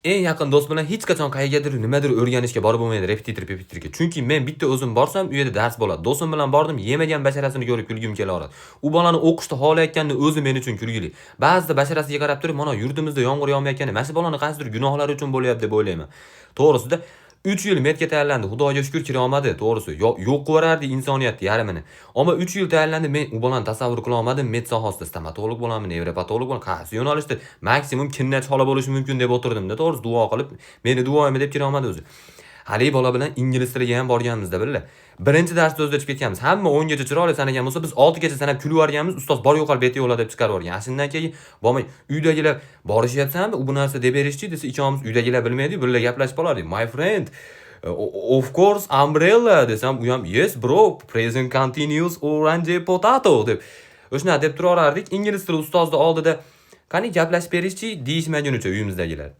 eng yaqin do'st bilan hech qachon qayergadir nimadir o'rganishga borib bo'lmaydi, repetitorga. Chunki men bitta o'zim borsam, u yerda dars bo'ladi. Do'stim bilan bordim, yemagan basharasini ko'rib kulgim kelaveradi. U bolani o'qishda xohlayotganda o'zi men uchun kulgili. Ba'zida basharasiga qarab turib, mana yurtimizda yomg'ir yog'mayotgani, mana shu bolani qaysidir gunohlari uchun bo'lyapti deb o'ylayman. To'g'risida 3 yil medga tayyorlandi. Xudoga shukr kira olmadi, to'g'risi. Yo'q qilaverardi insoniyatni yarmini. Ammo 3 yil tayyorlandi, men u bolani tasavvur qila olmadim. Med sohasida stomatolog bo'laman, nevropatolog bo'laman, qaysi yo'nalishda maksimum kinnachi xola bo'lishi mumkin deb o'tirdim-da, to'g'risi duo qilib, meni duoyimni deb kira olmadi o'zi. Hali bola bilan ingliz tiliga ham borganmizda billa. Birinchi darsda o'zlashib ketganmiz. Hamma 10 gacha chiroyli sanagan bo'lsa, biz 6 gacha sanab kulib yuborganmiz. Ustoz bor yo'qol beti yo'la deb chiqarib yuborgan. Shundan keyin bo'lmay, uydagilar borishyapsanmi? Bu narsa deb berishchi desa, ikkovimiz uydagilar bilmaydi, birga gaplashib qolardik. My friend, of course, umbrella desam, u ham yes bro, present continuous orange potato deb. O'shuna deb turaverardik. Ingliz tili ustozni oldida qani gaplashib berishchi deyishmagunicha uyimizdagilar.